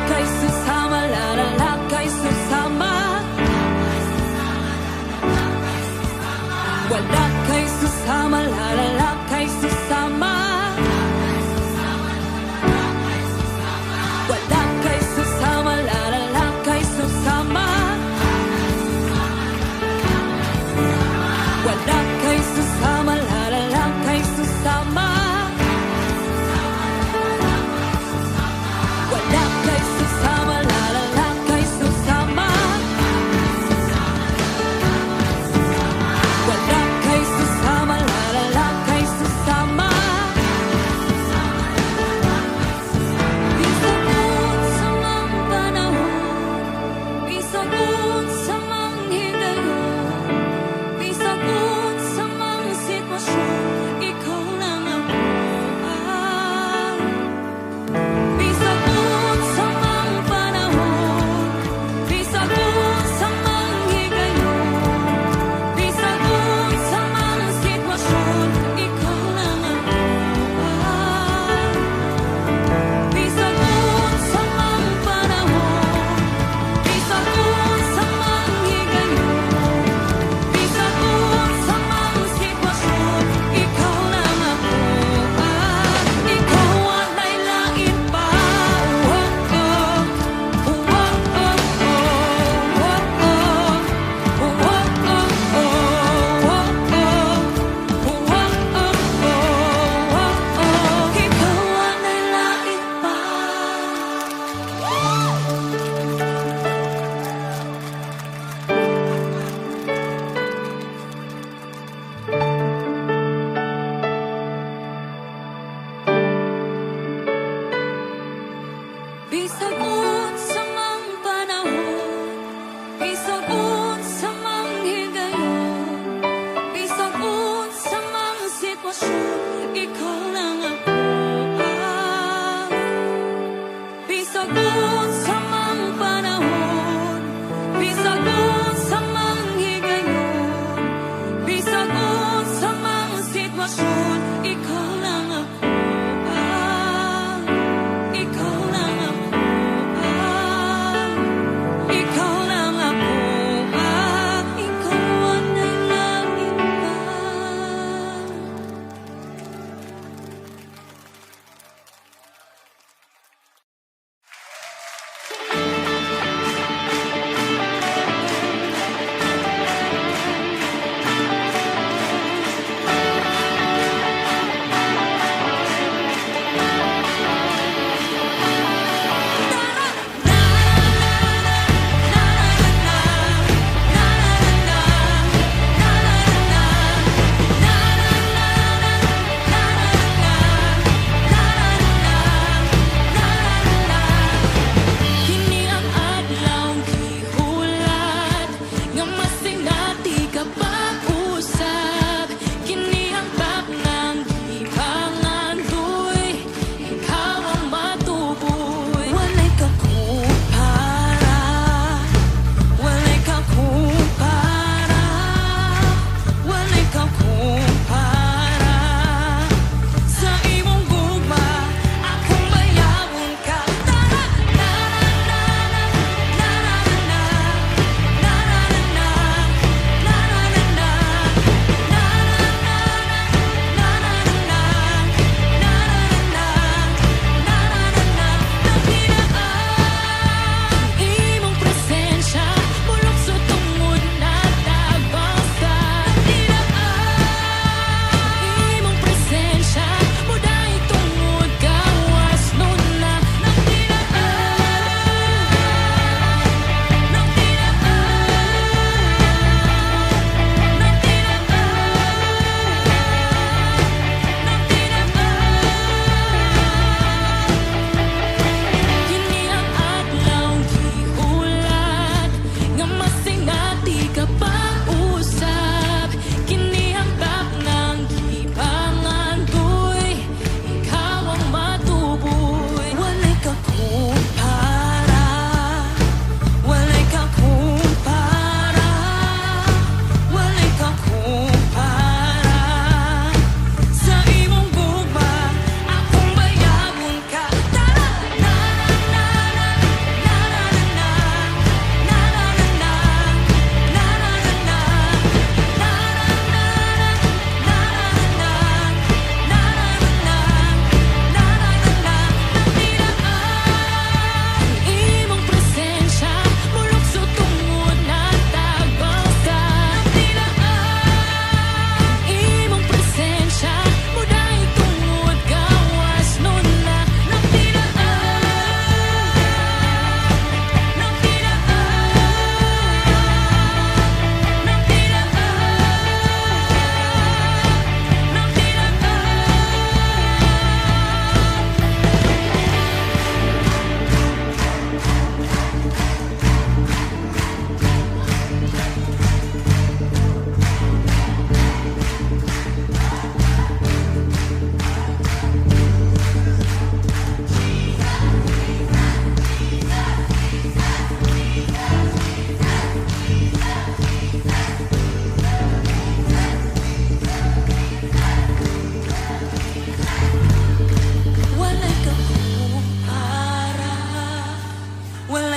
kay susama, la kay susama. Wala kay susama, la kay susama. Wala kay susama, la kay susama. Wala kay susama, la kay susama. Wala kay susama, la kay susama. Wala kay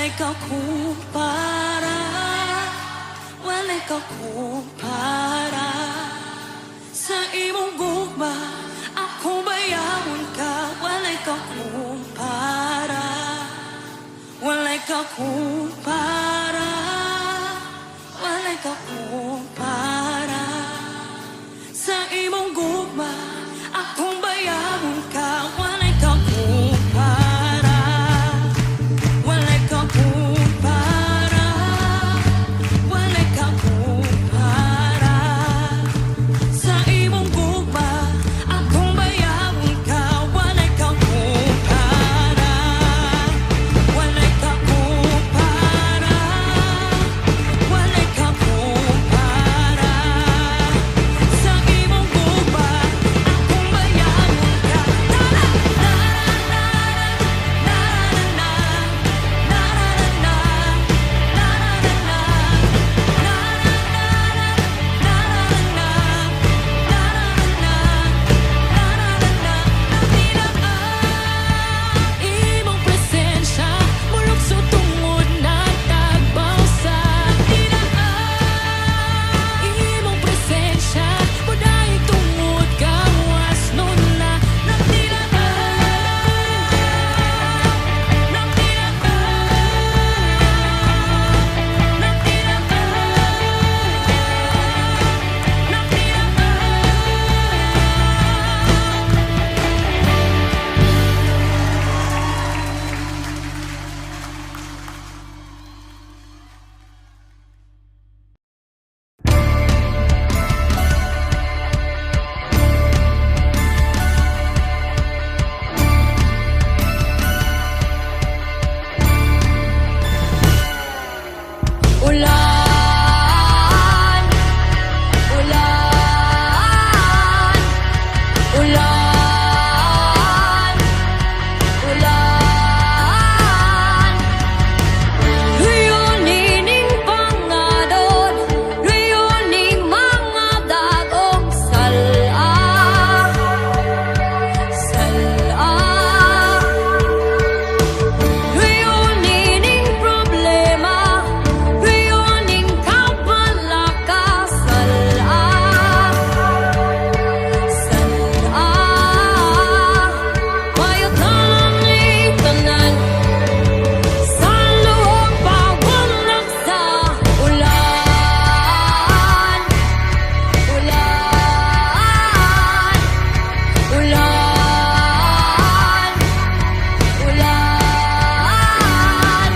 walay kakumpara, walay kakumpara. Sa imong gugma, akong bayawon ka, walay kakumpara, walay kakumpara, walay kakumpara. Sa imong gugma, akong bayawon ka, walay kakumpara, walay kakumpara, walay kakumpara. Sa imong gugma, akong bayawon ka, walay kakumpara, walay kakumpara, walay kakumpara. Sa imong gugma, akong bayawon ka. Imong presensya, mulog sa tungod na tagbaw sa imong presensya, muday tungod gawas nun na ulan, ulan, ulan, ulan. Luyuning pangadon, luyuning mga dagong sala, sala. Luyuning problema, luyuning kapalakas, sala, sala. Mayot na lang itanan sa luhok pawalak sa ulan, ulan, ulan, ulan.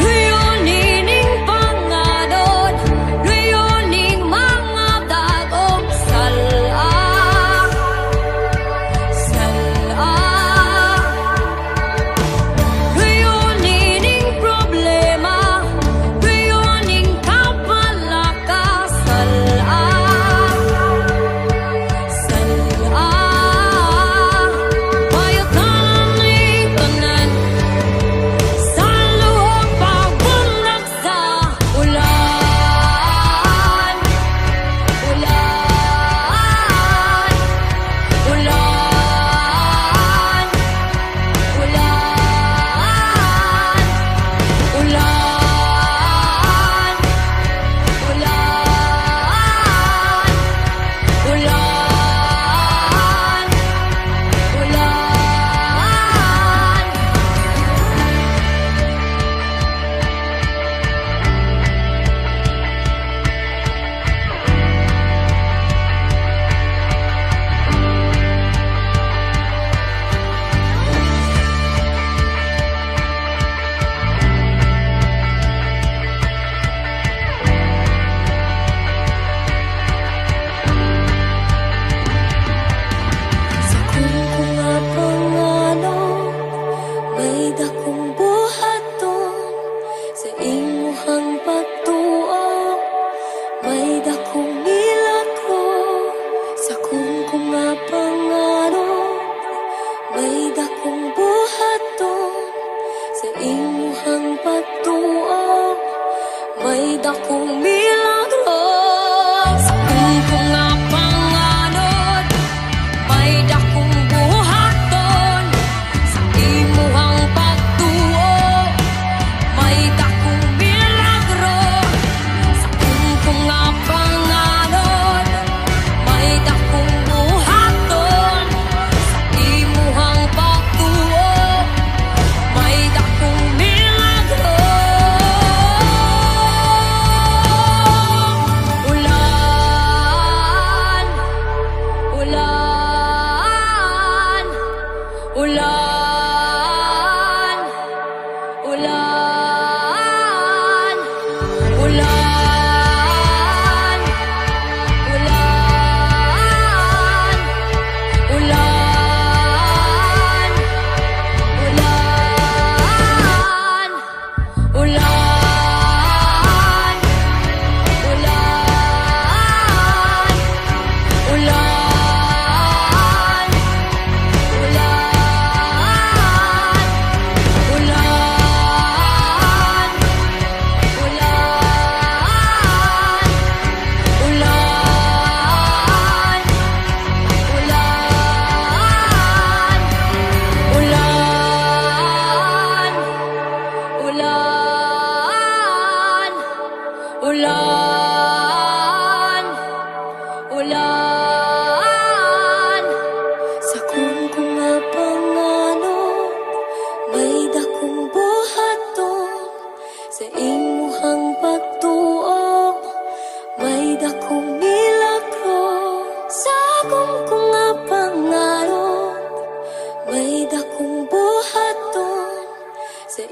Luyuning pangadon, luyuning mga dagong sala, sala. Luyuning problema, luyuning kapalakas, sala, sala. Mayot na lang itanan sa luhok pawalak sa ulan, ulan, ulan, ulan, ulan, sa kung nga pangano, may dakong buhaton sa imuhang pagtuo, may dakong milagro. Sa kung nga pangano, may dakong buhaton sa imuhang pagtuo, may dakong milagro. Sa kung nga pangano, may dakong buhaton sa imuhang pagtuo,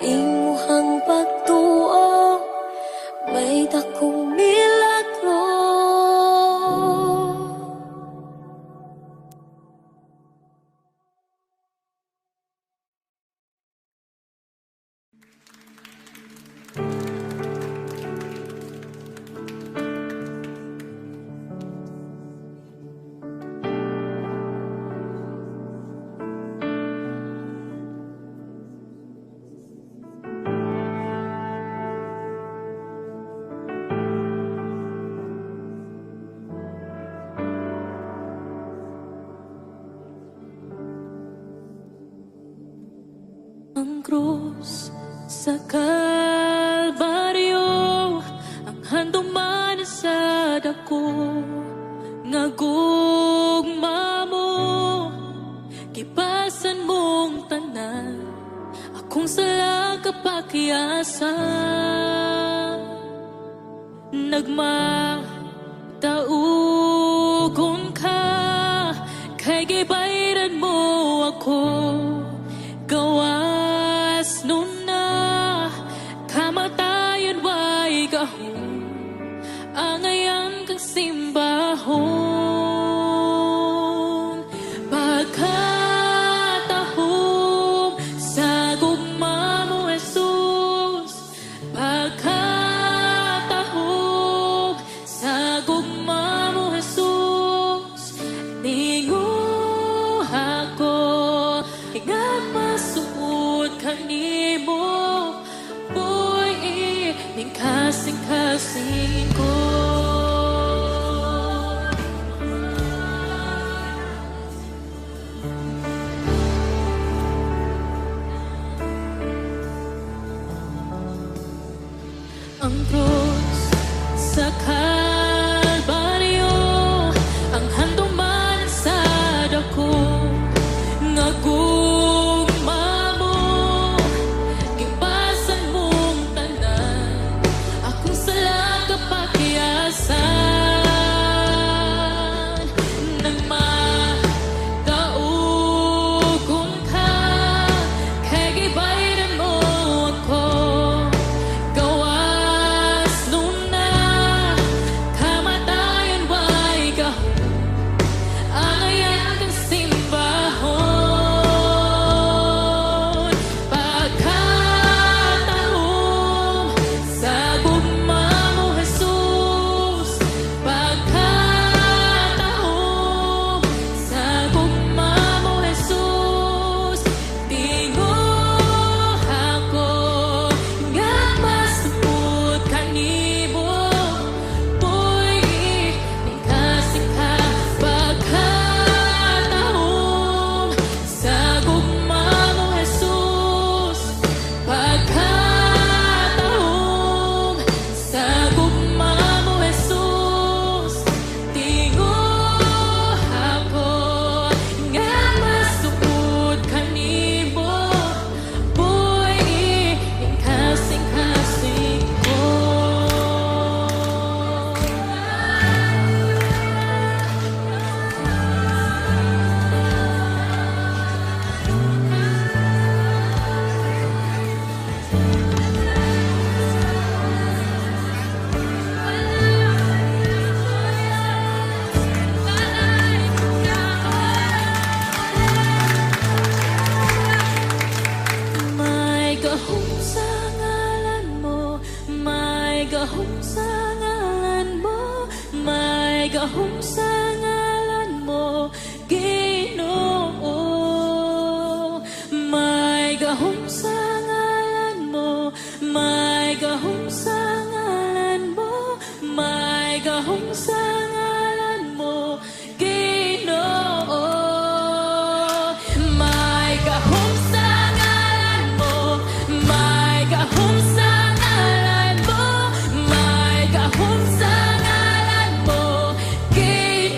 imuhang pagtuo may dakong milagro. Ang krus sa Kalbaryo, ang handong manasad ako, nga gugma mo, kipasan mong tanan, akong sala kapakiyasan. Nagmataugon ka, kay gibayran mo ako, gawas nun na kamatayan way gahom, angayan kang simbahon. Pagkatahom sa gugma mo, Jesus, pagkatahom sa gugma mo, Jesus, ninguha ako nga masuot kanimo, boy, ning kasing-kasing ko. Ang krus sa Kalbaryo, ang handong manasad ako, nga gugma mo, kipasan mong tanan, akong sala kapakiyasan. Nagmataugon ka, kay gibayran mo ako, gawas nun na kamatayan way gahom, angayan kang simbahon. Pagkatahom sa gugma mo, Jesus, pagkatahom sa gugma mo, Jesus, tinguha ko nga masupot kanimo, boy, ning kasing-ka. Pagkatahom sa gugma mo, Jesus, pagkatahom sa gugma mo, Jesus, tinguha ko nga masupot kanimo, boy, ning kasing-kasing ko. May gahom sa ngalan mo, may gahom sa ngalan mo, may gahom sa ngalan mo, Ginoo. May gahom sa ngalan mo, may gahom sa ngalan mo, may gahom sa ngalan mo, Ginoo. May gahom sa ngalan mo, may gahom sa ngalan mo, may gahom sa ngalan mo, Ginoo.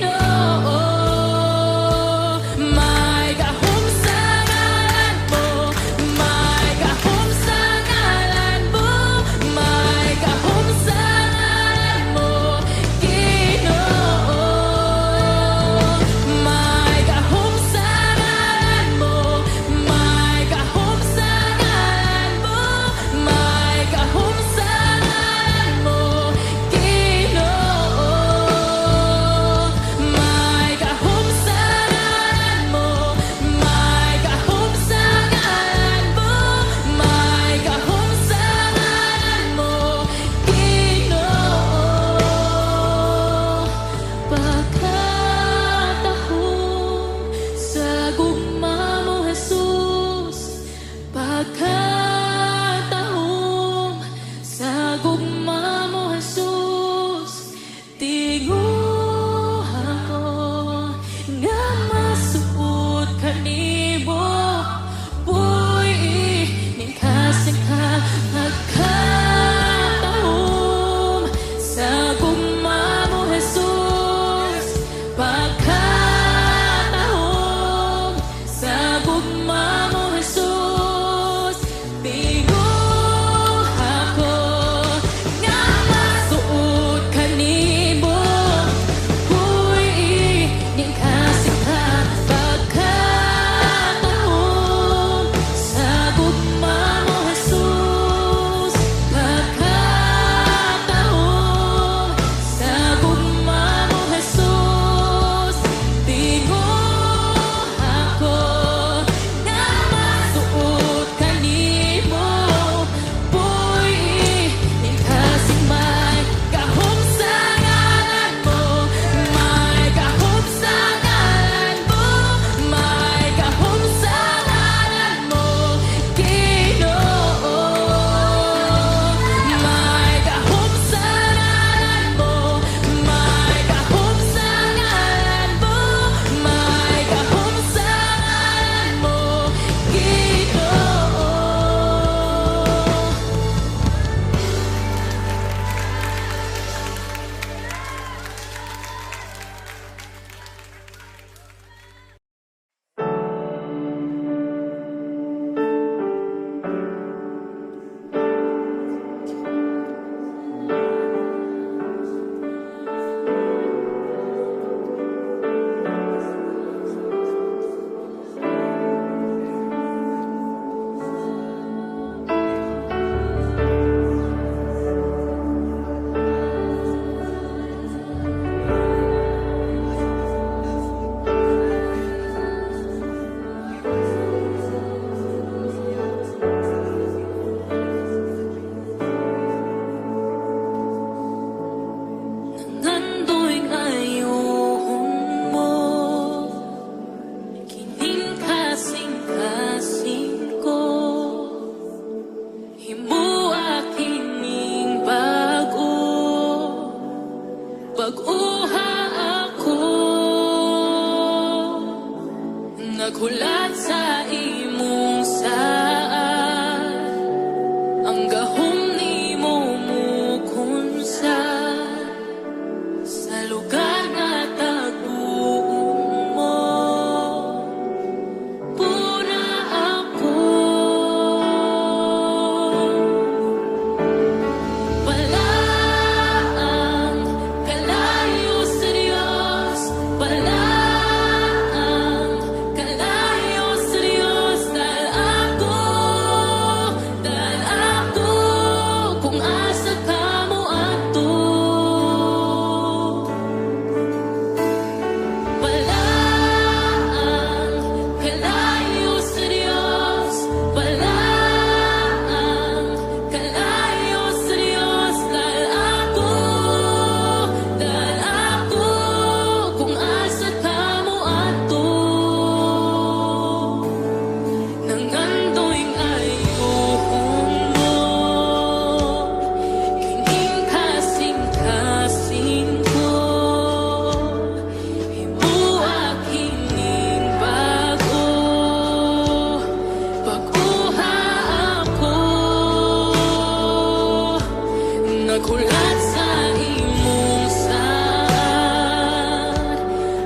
himuak kining bago. Pag-uha ako, naghulat sa imong saan, ang gahom ni mo mukunsa sa lugar nga tagpuon mo. Puna ako, palaang kalayo sa Diyos, palaang kalayo sa Diyos. Dahil ako, kung asa ka mo ato. Palaang kalayo sa Diyos, palaang kalayo sa Diyos. Dahil ako, kung asa ka mo ato. Nangandoing ayuhon mo, kining kasing-kasing ko. Himuak kining bago, pag-uha ako, naghulat sa imong saan,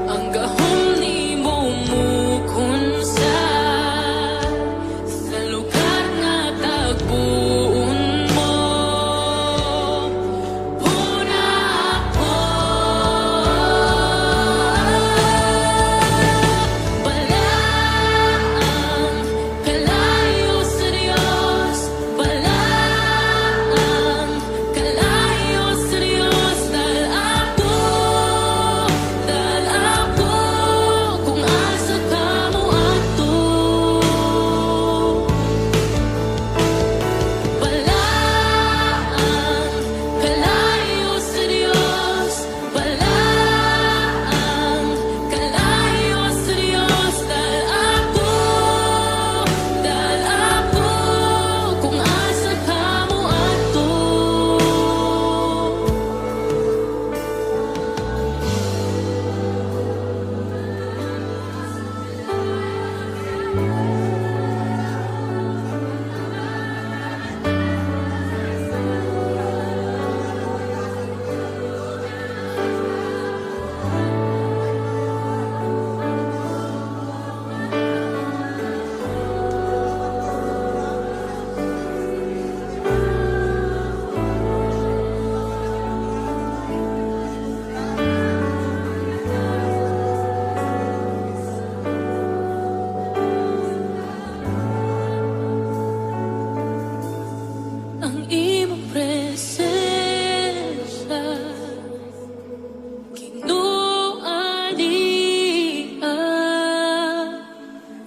ang gahom ni mo mukunsa sa lugar nga tagpuon mo. Puna ako, palaang kalayo sa Diyos, palaang kalayo sa Diyos. Dahil ako, kung asa ka mo ato. Palaang kalayo sa Diyos, palaang kalayo sa Diyos. Dahil ako, kung asa ka mo ato. Ang imong presensya, kinuanian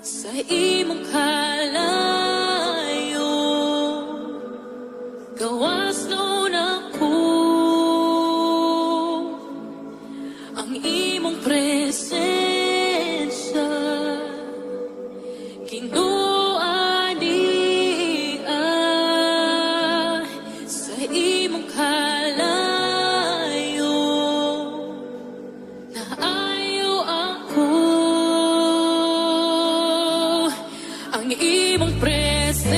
sa imong kalayo. Gawas nun ako, ang imong presensya, kinuanian sa imong kalayo. Naayo ako, ang imong presensya,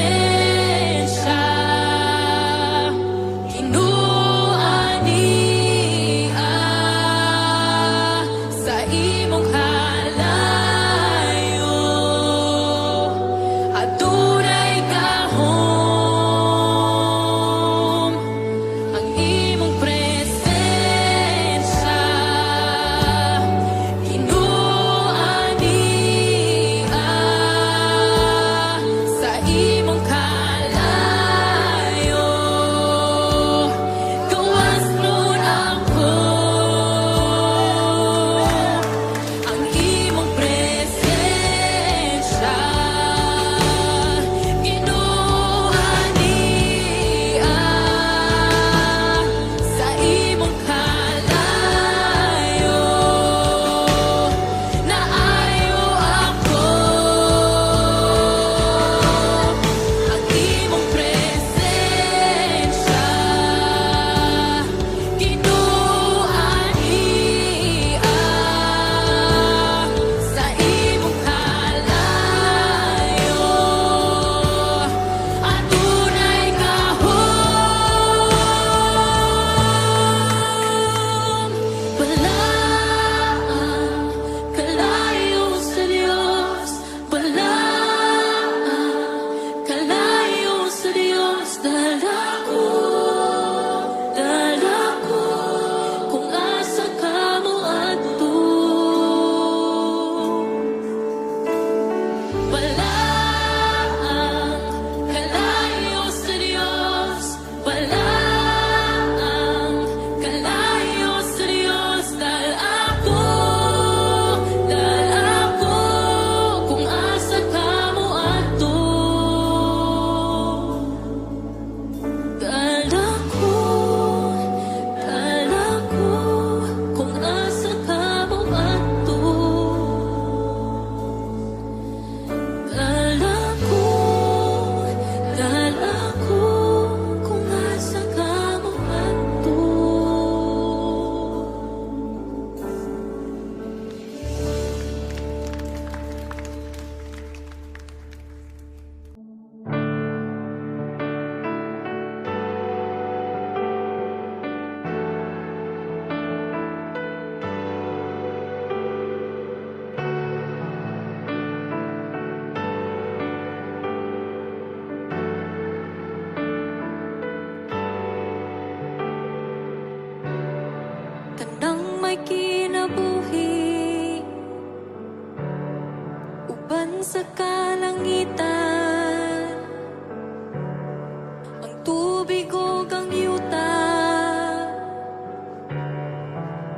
tubig o ang yuta,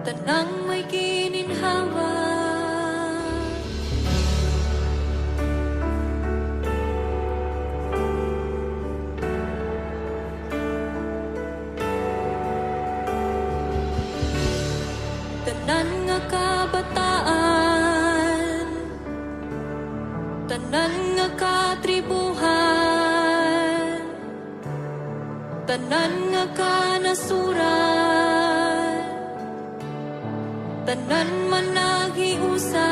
tanang may gininhawa. Tanan nga kabataan, tanan nga katribuhan, tanan nga kanasuran, tanan man naghiusa.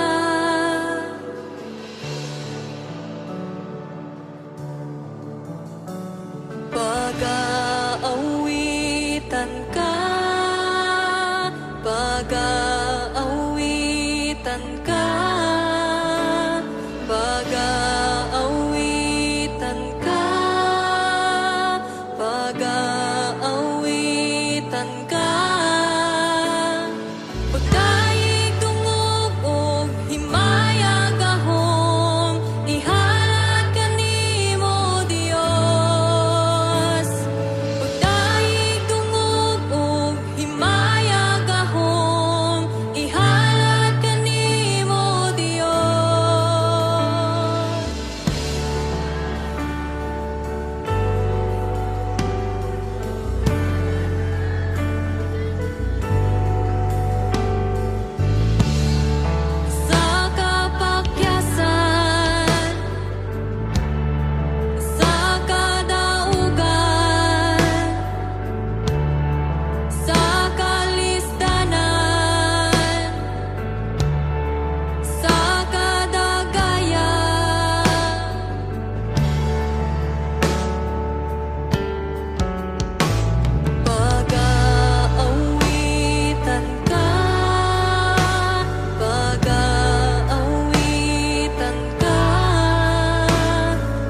Pag-aawitan ka, pag-aawitan ka, pag-aawitan ka, pag-aawitan ka. Pagkaig tungog og himaya gahom, ihalad ka nimo Dios. Pagkaig tungog og himaya gahom, ihalad ka nimo Dios. Sa kapakyasan, sa kadaugan, sa kalisdanan, sa kadagayan, pag-aawitan ka, pag-aawitan ka,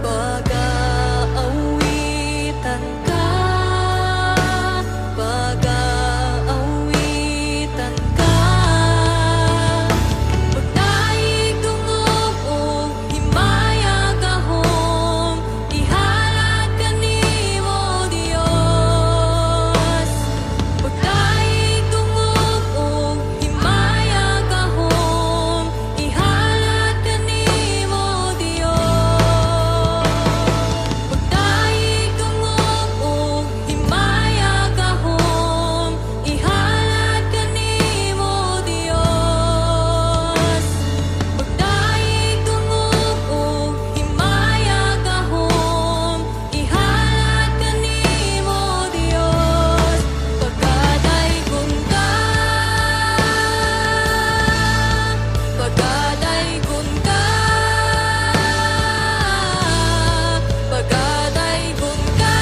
pag-aawitan ka, pag-aawitan ka. Pagdaig tungog og himaya gahom, ihalad ka nimo Dios. Pagdaig tungog og himaya gahom, ihalad ka nimo Dios. Pagdaig tungog og himaya gahom, ihalad ka nimo Dios. Pagdaig tungog og himaya gahom, ihalad ka nimo Dios. Pagkadaygon ka, pagkadaygon ka, pagkadaygon ka,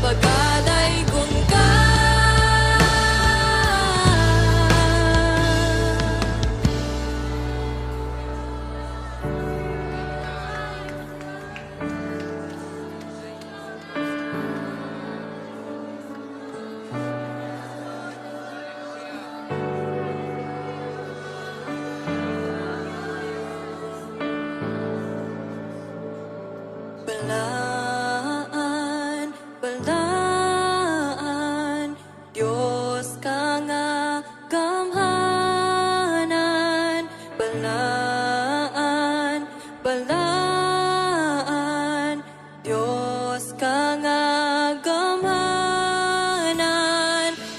pagkadaygon ka. Balaan, balaan, Diyos ka nga gamhanan. Balaan, balaan, Diyos ka nga gamhanan.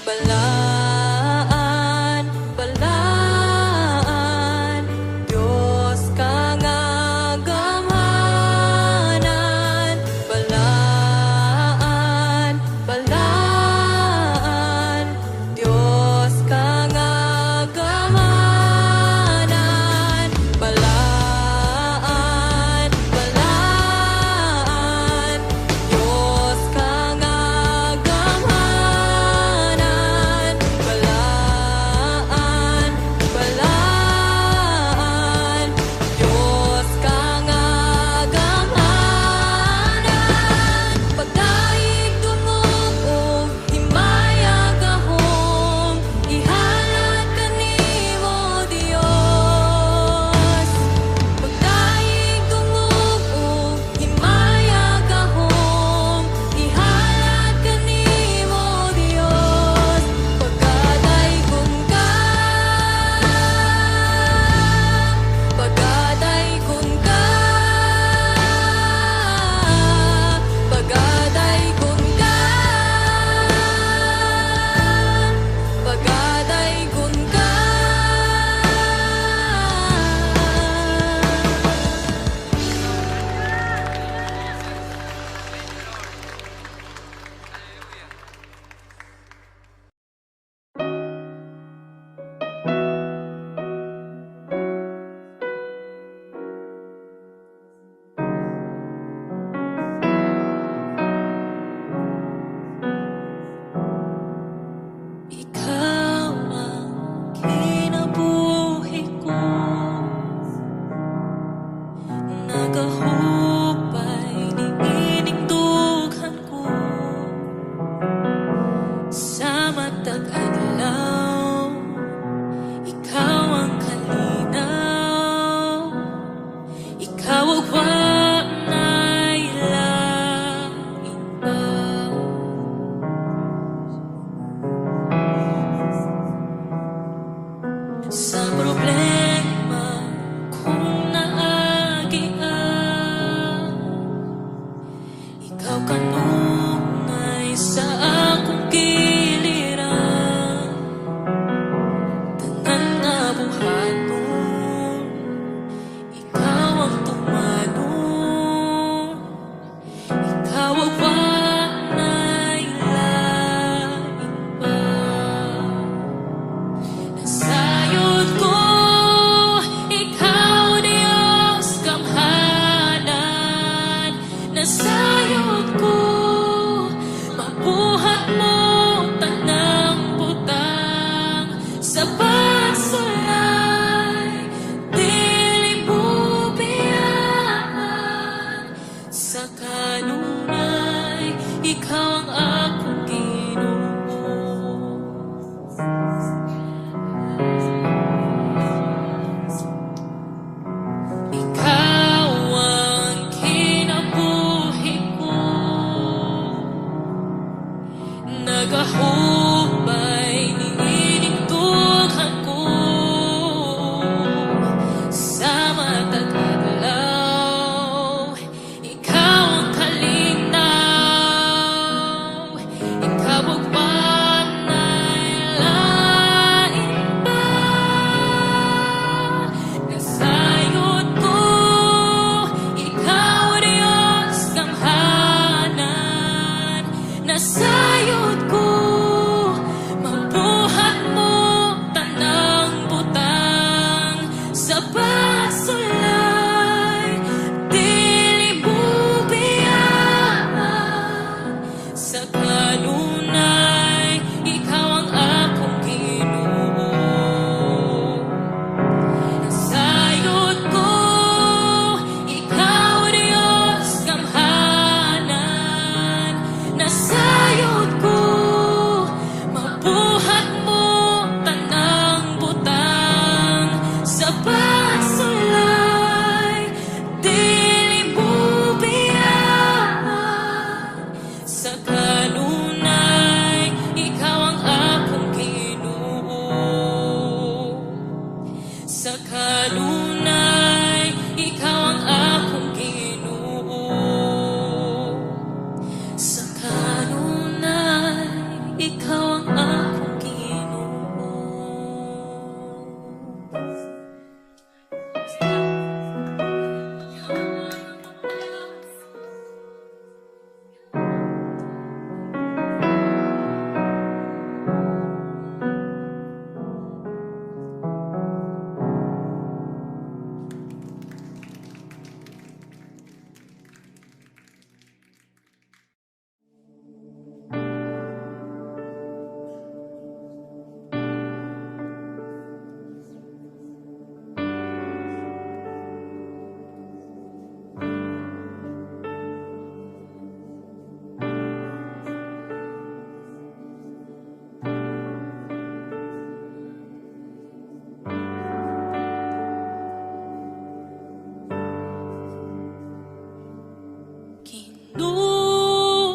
Balaan, balaan, Diyos ka nga gamhanan. ikaw kanunay sa akong giliran. Tanan nga buhaton, ikaw ang tumanong. Ikaw ang wanay lain pa. Nasayod ko, ikaw Diyos kamhanan. Nasayod ko, mabuhat mo tanang butang. Sa pagsulay, dili mo biyaan. Sa kanunay, ikaw ang akong Ginoo. Ikaw ang kinabuhi ko, nagahubay niining tughan ko. Sa matag adlaw, ikaw ang kalinaw. Ikaw ang wanay lain pa. Nasayod ko, ikaw Diyos kamhanan. Nasayod ko, mabuhat mo tanang butang. Sa pagsulay, dili mo biyaan. Sa kanunay, ikaw ang akong Ginoo. Nasayod ko, ikaw Diyos kamhanan. Nasayod ko, mabuhat mo tanang butang. Sa pagsulay, dili mo biyaan. Sa kanunay, ikaw ang akong Ginoo. Sa kanunay, ikaw ang akong Ginoo. Sa kanunay, ikaw ang akong Ginoo.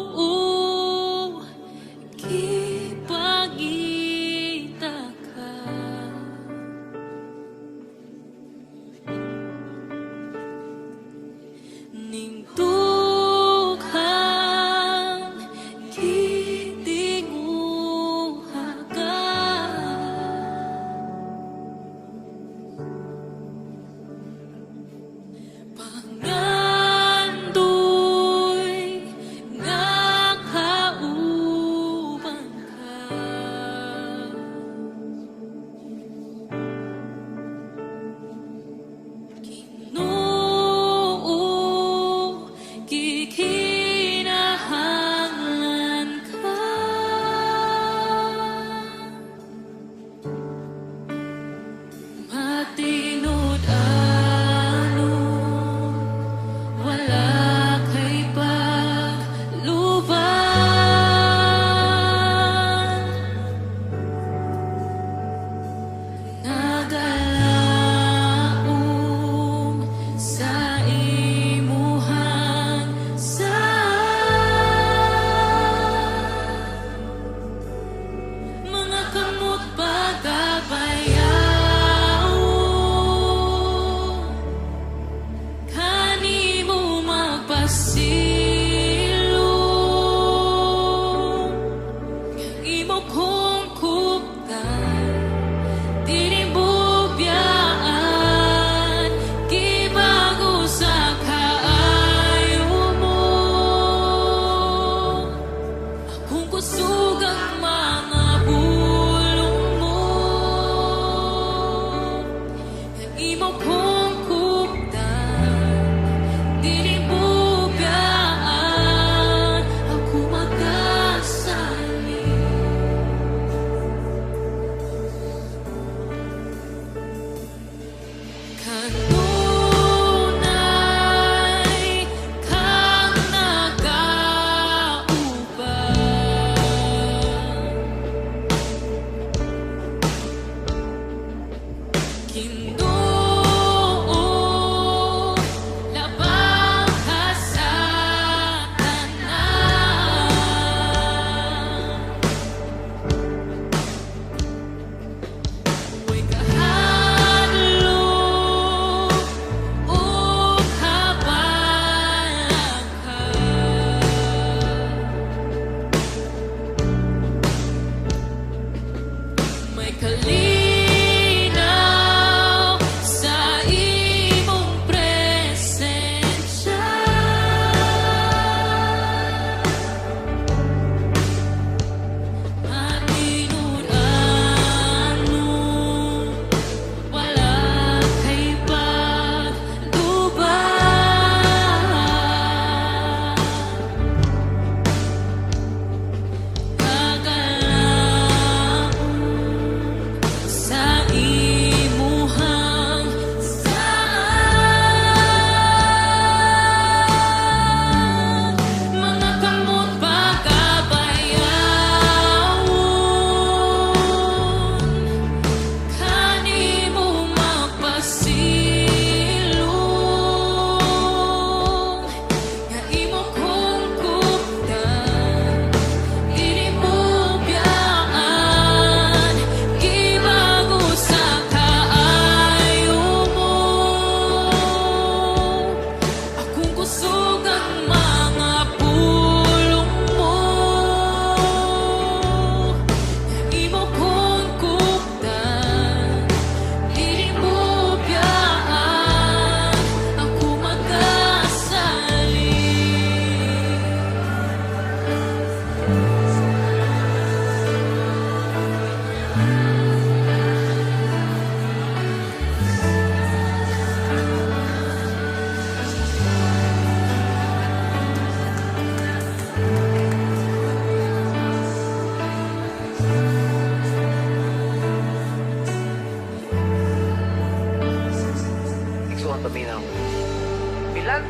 Ginoo, gipangita ka. Ning dukhang gitinguha ka. Pangandoy nga kauban ka. Ginoo, gikinahanglan ka. Matinod-anon, wala kay pagluban. Nagalaom sa imuhang sa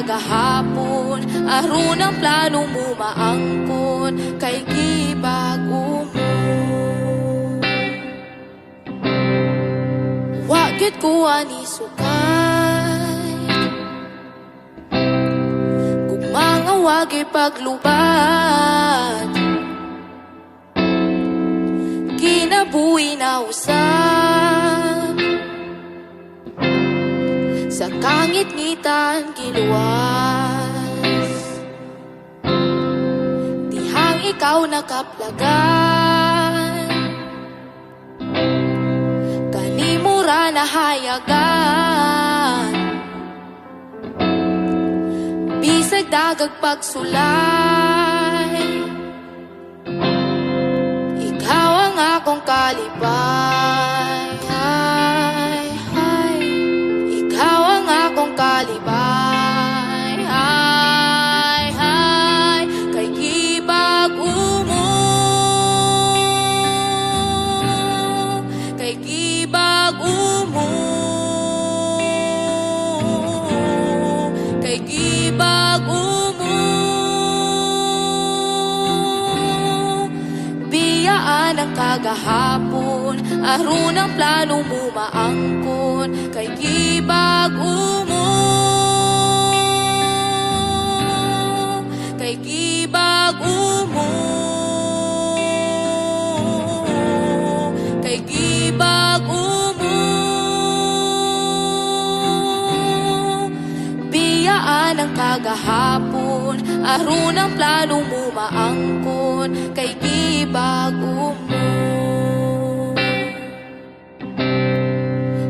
kagahapon, aron ang plano mo maangkon, kay gibago mo. Wagit ko ani sukay, kung mga wagi paglubat, kinabuhi na usap, sa kangit-ngitan giluwas. Dihang ikaw nakaplagan, kanimura na hayagan, bisag dagag pagsulay, ikaw ang akong kalipay. Ikaw ang akong kalipay. Kay gibago mo, kay gibago mo, kay gibago mo. Biyaan ang kagahapon, aron ang plano mo maangkon, kay gibago mo, kay gibago mo, kay gibago mo. Biyaan ang kagahapon, aron ang plano mo maangkon, kay gibago mo,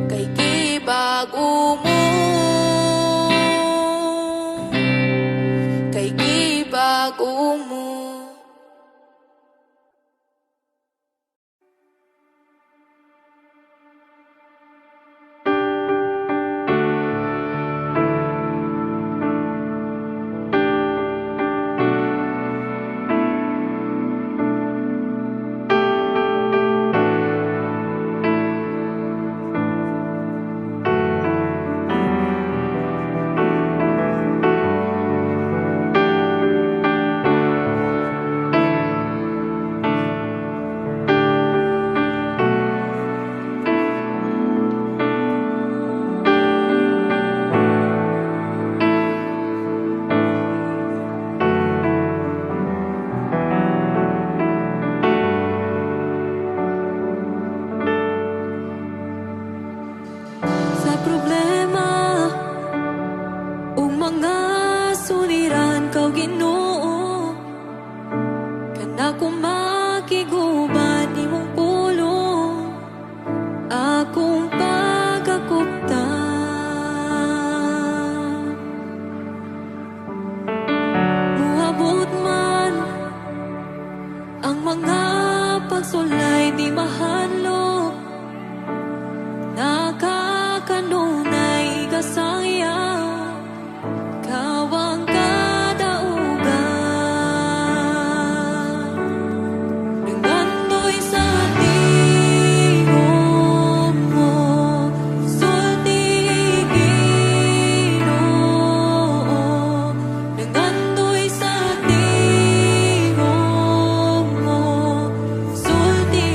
kay gibago mo, kay gibago mo. Sa problema ug mga suliran kaw Ginoo, kana ko makiguban imong pulong, akong pagkakuptan. Muabot man ang mga pagsulay di mahadlok, nakakanunay kasayaw, kawang kadaugan. Nangandoy sa tingog mo, sulti Ginoo. Nangandoy sa tingog mo, sulti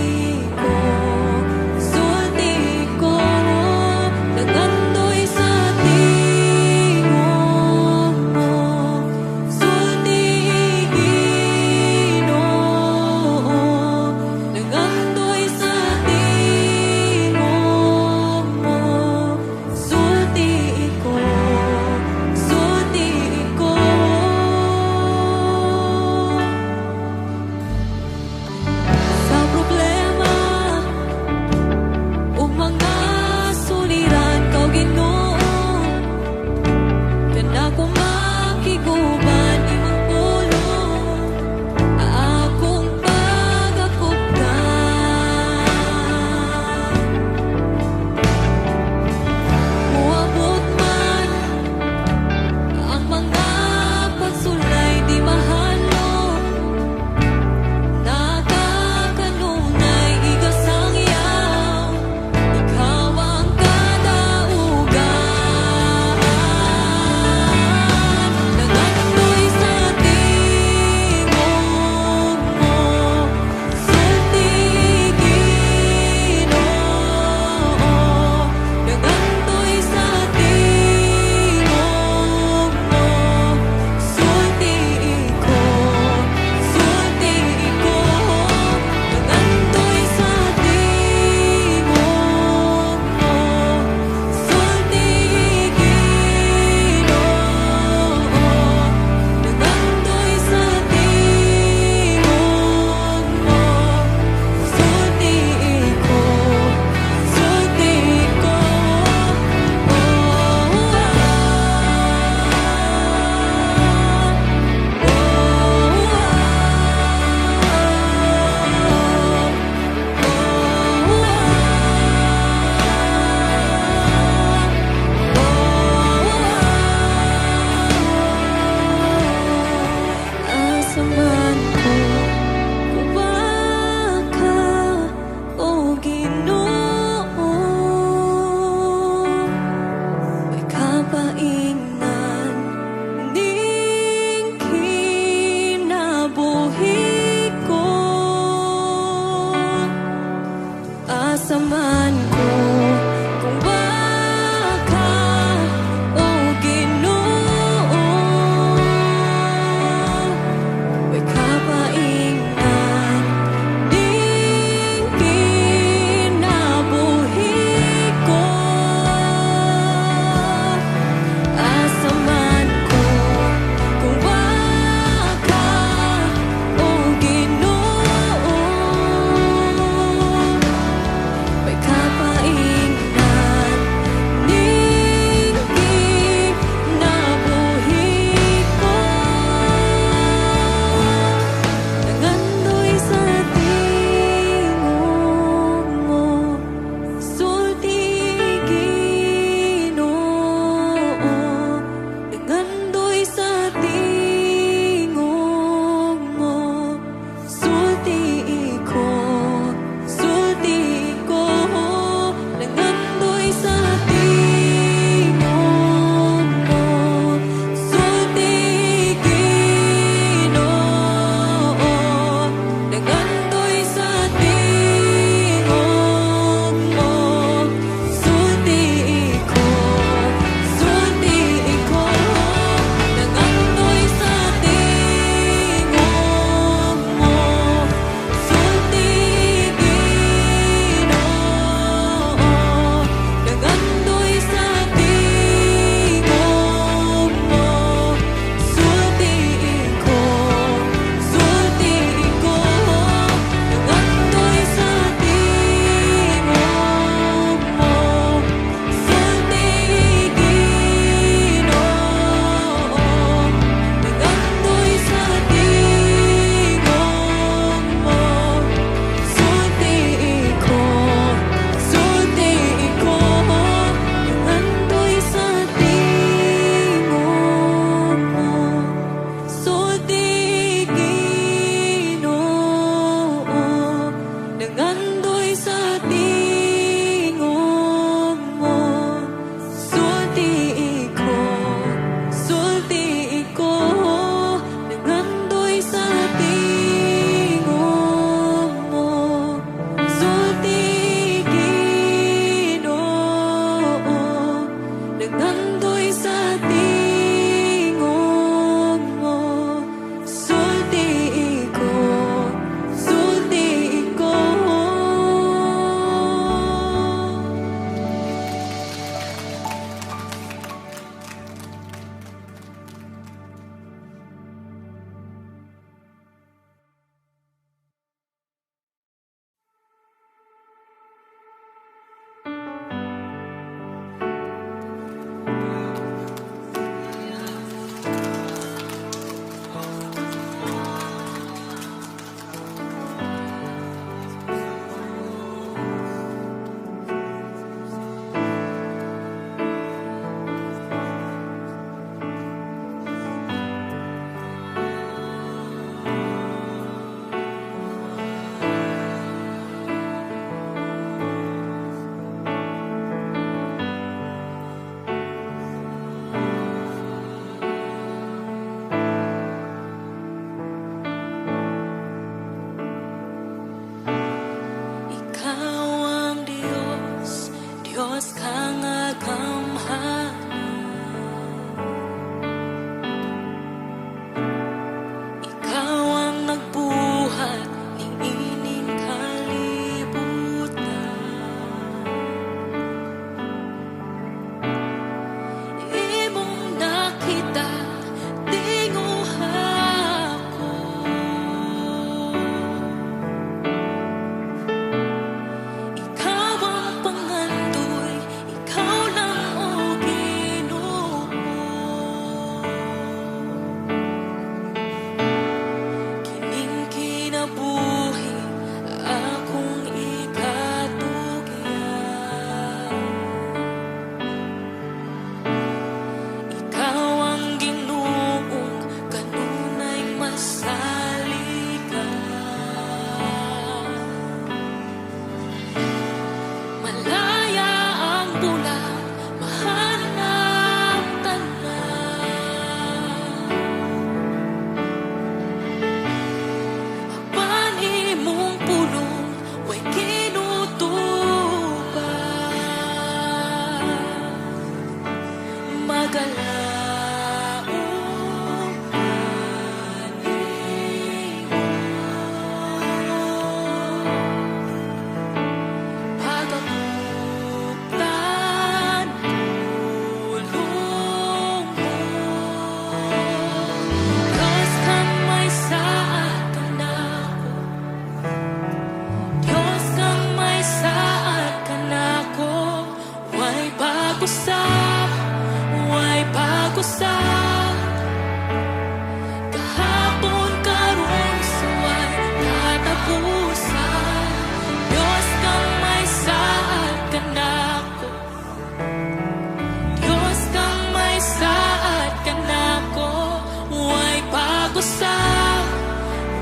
sa,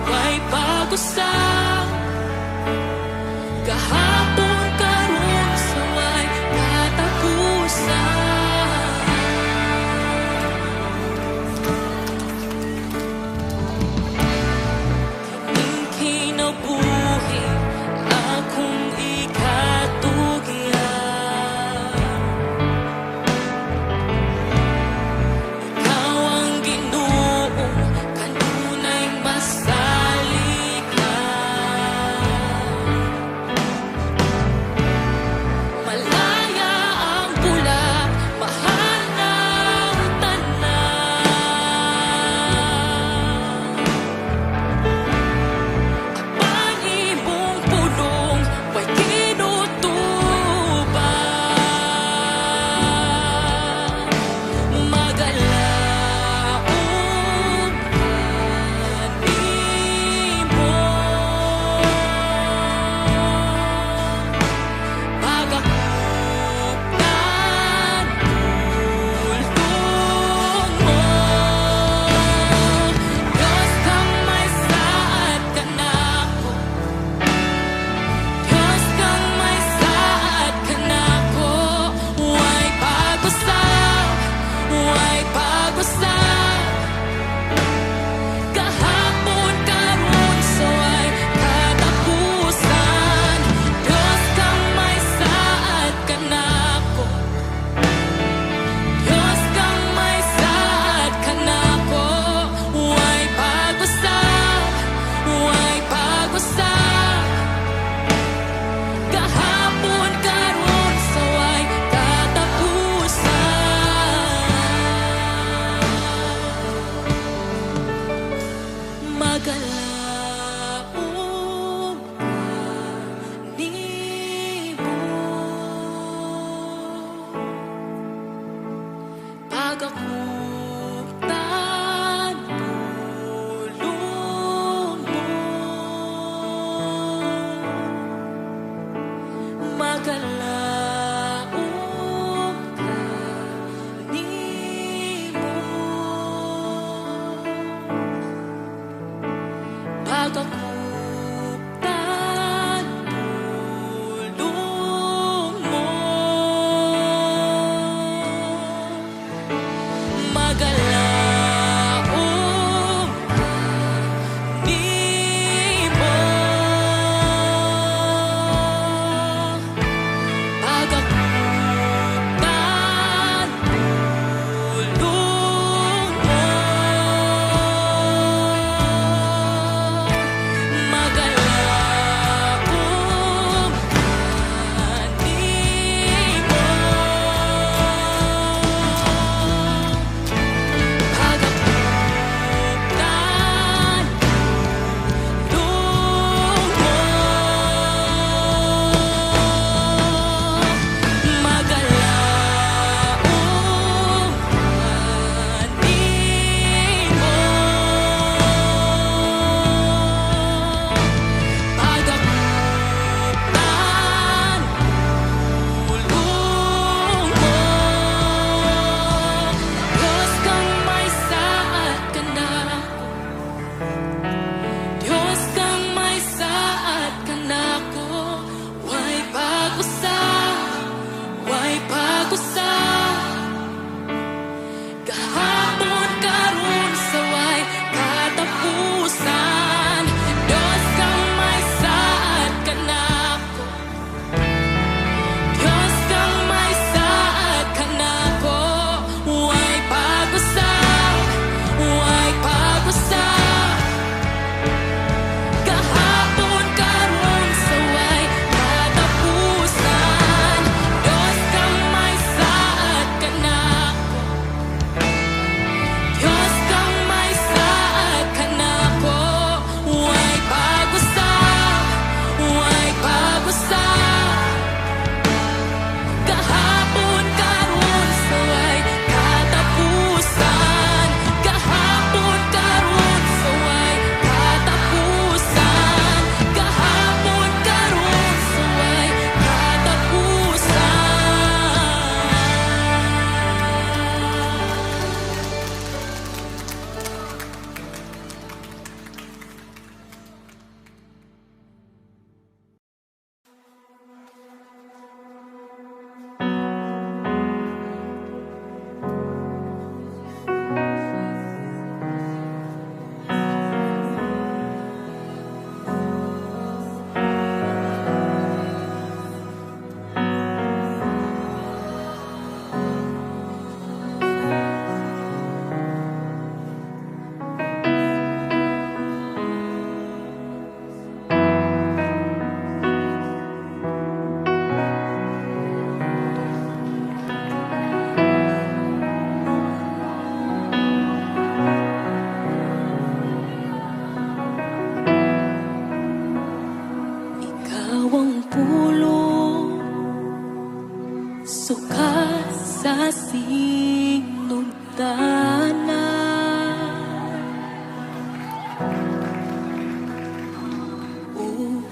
may bago sa kahapon karon sa may katapusan. Kining kinabuhi akong ikatugyan. Ikaw ang Ginoo kanunay masalig ka.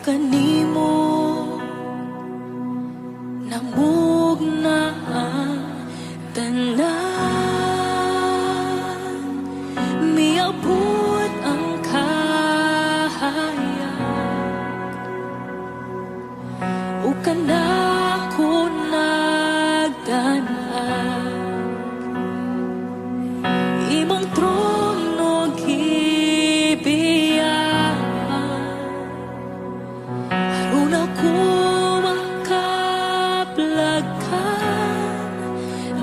kanimo namugna ang tanan, miabot ang kahaya o kanako nagdanaan. Imong trono gibiyahan, aron ako makaplagan.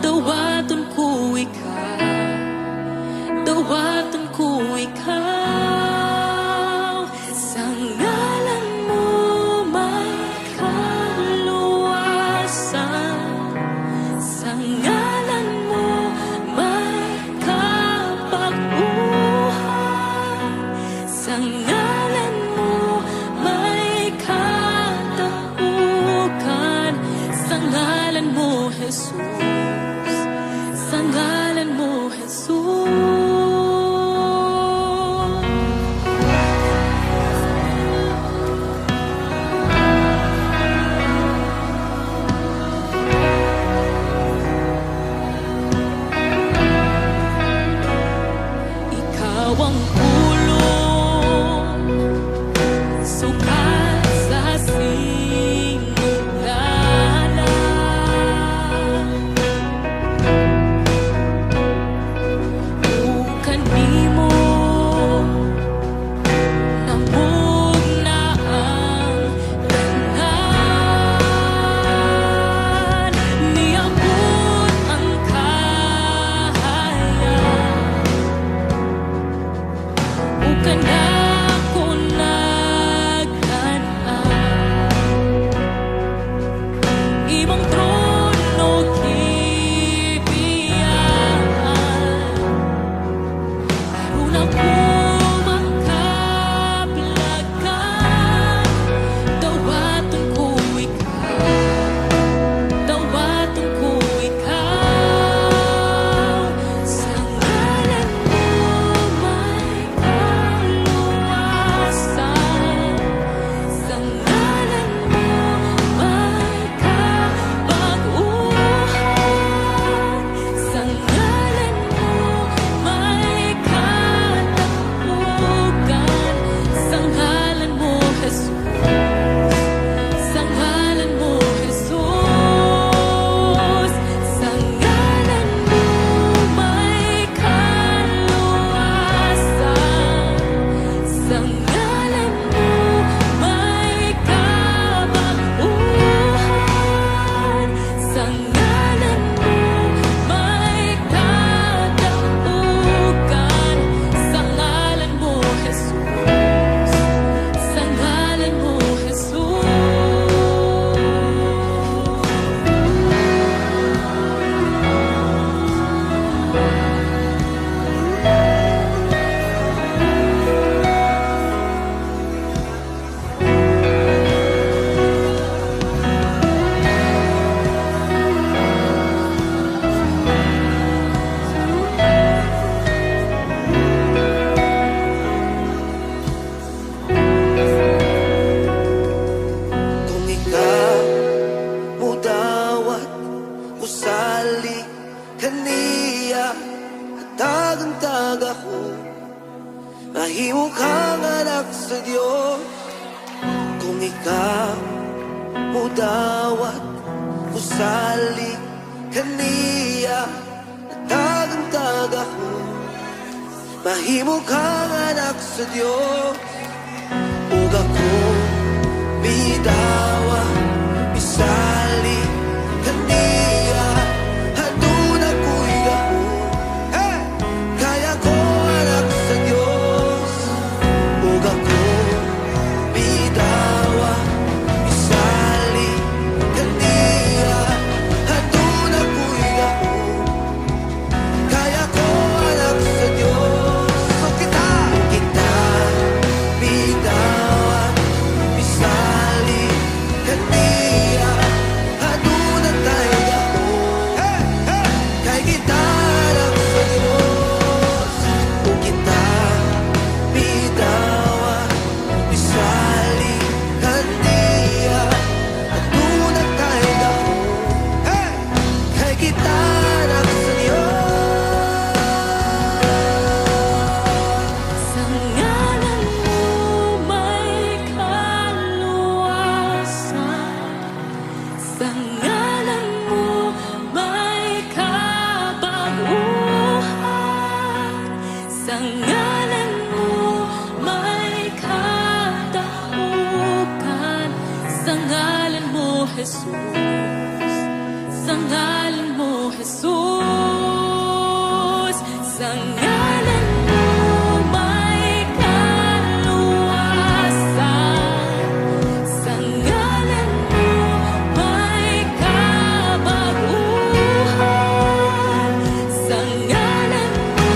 Dawaton ko ikaw, dawaton ko ikaw. Sa ngalan mo may kaluwasan, sa ngalan mo may kapaguhan, sa ngalan mo may katapukan, sa ngalan mo Jesus, sa ngalan mo Jesus. Ikaw ang pulong, sukat sa sinugdanan. O kanimo namugna ang tanan, miabot ang kahaya o kanako nagdanaan. Imong trono gibiyahan, aron ako makaplagan. Dawaton ko ikaw, dawaton ko ikaw. Sa ngalan mo may kaluwasan, sa ngalan mo may kapaguhan, sa ngalan mo may katapukan, sa ngalan mo Jesus, sa ngalan mo Jesus, sa ngalan mo may kaluwasan, sa ngalan mo may kapaguhan, sa ngalan mo may katapukan, sa ngalan mo Jesus, sa ngalan mo Jesus. Kung ikaw mudawat usali kaniya at tagantag ako, mahimo kang anak sa Diyos. Kung ikaw mudawat usali kaniya at tagantag ako, mahimo kang anak sa Diyos. Ug ako bidawa bisali kaniya hadun ako'y gahom. Hey! Kaya ko anak sa Diyos. Ug ako bidawa bisali kaniya hadun ako'y gahom. Kaya ko anak sa Diyos. So kita bidawa bisali kaniya ngalan mo may katapukan. Sa ngalan mo, Jesus. Sa ngalan mo, Jesus. Sa ngalan mo may kaluwasan. Sa ngalan mo may kabaguhan. Sa ngalan mo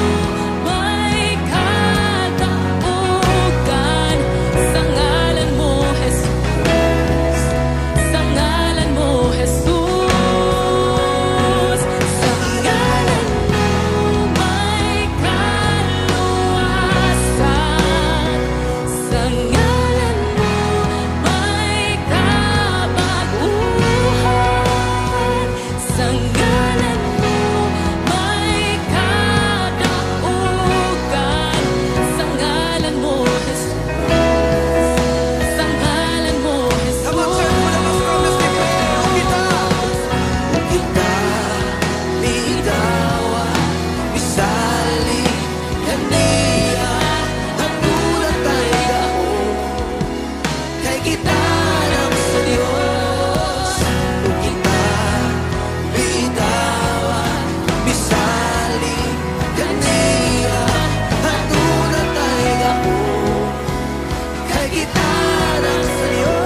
may katapukan. Sa ngalan mo, Jesus. Sa ngalan mo, Jesus. Sa ngalan mo may kaluwasan. Sa ngalan mo may kabaguhan. Sa ngalan mo may kataugan. Sa ngalan mo, Jesus. Sa ngalan mo, Jesus. Come on, church, put up a strongest declare. Kita bitawan, bisali, kaniya, hatulan tayo dao. Kay kita lang sa Diyos. Kita bitawan, bisali, kaniya, hatulan tayo dao. Kay kita lang sa Diyos.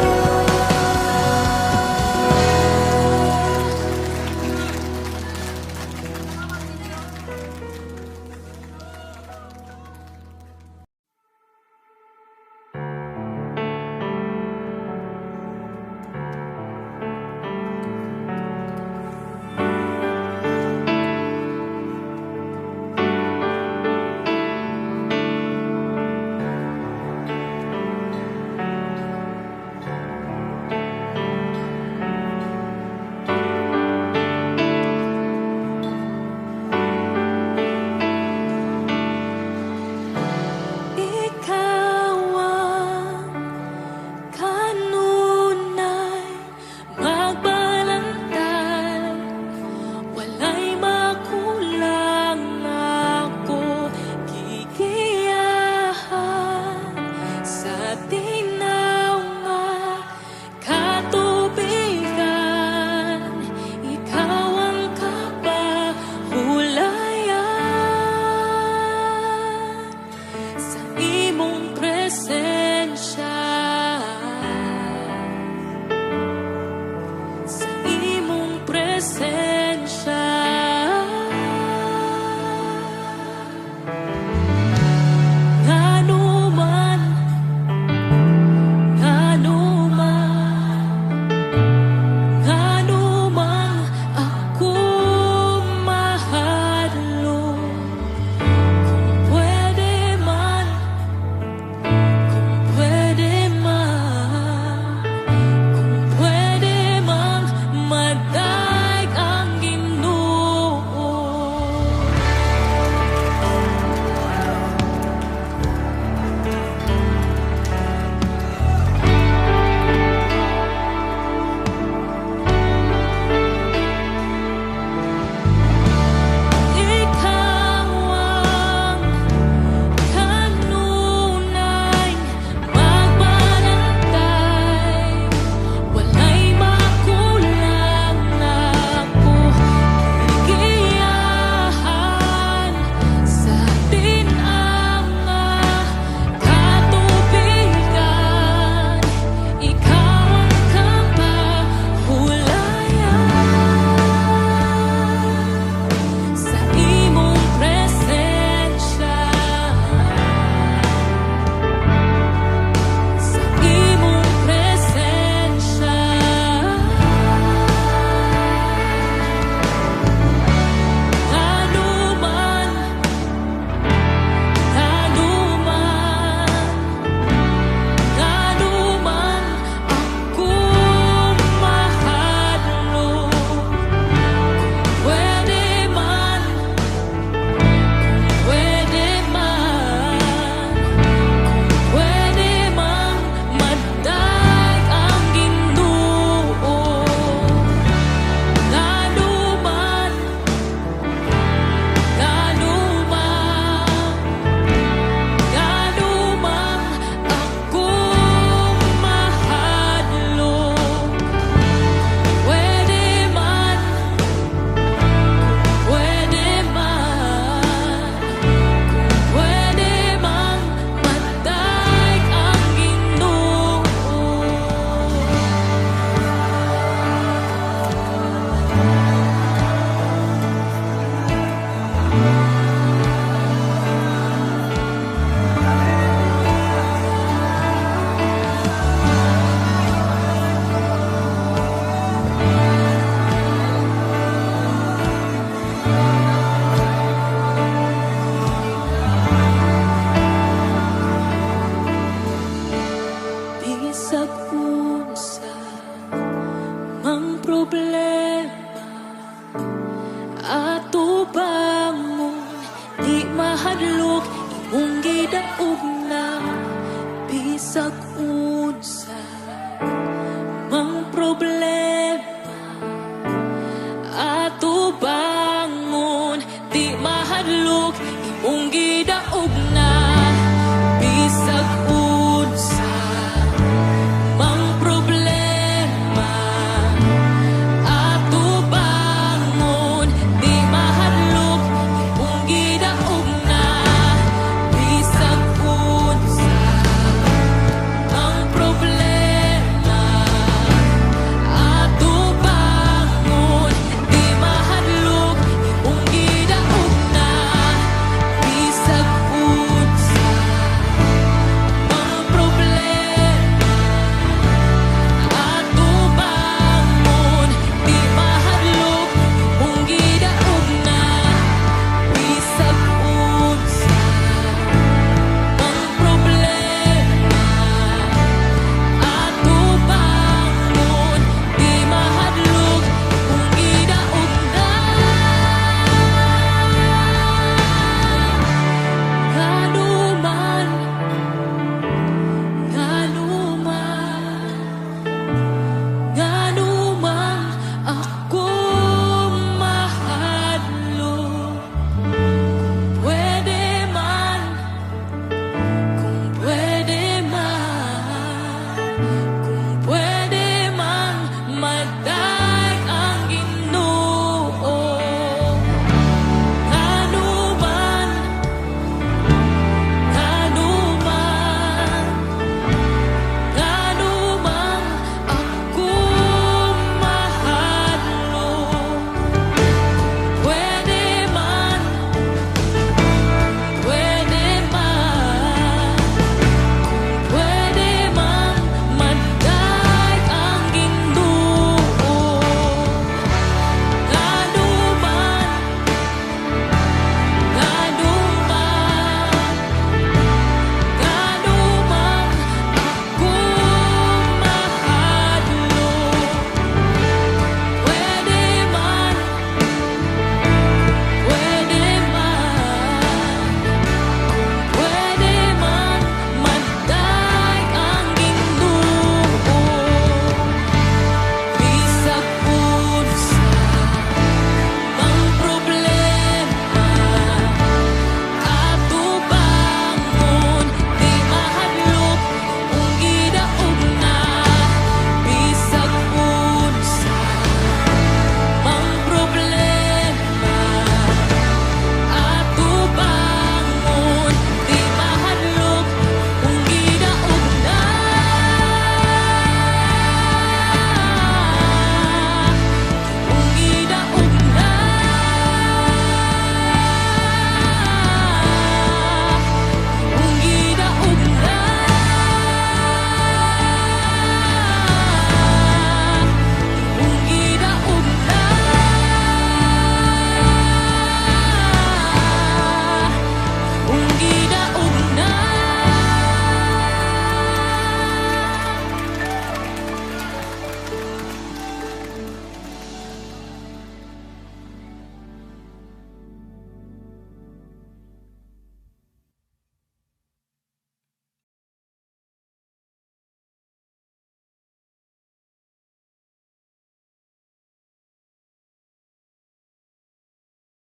Ikaw ang kanunay, magbalantay, walay makulang ako, kikiyahan sa tinaw nga katubigan. Ikaw ang kapahulayan sa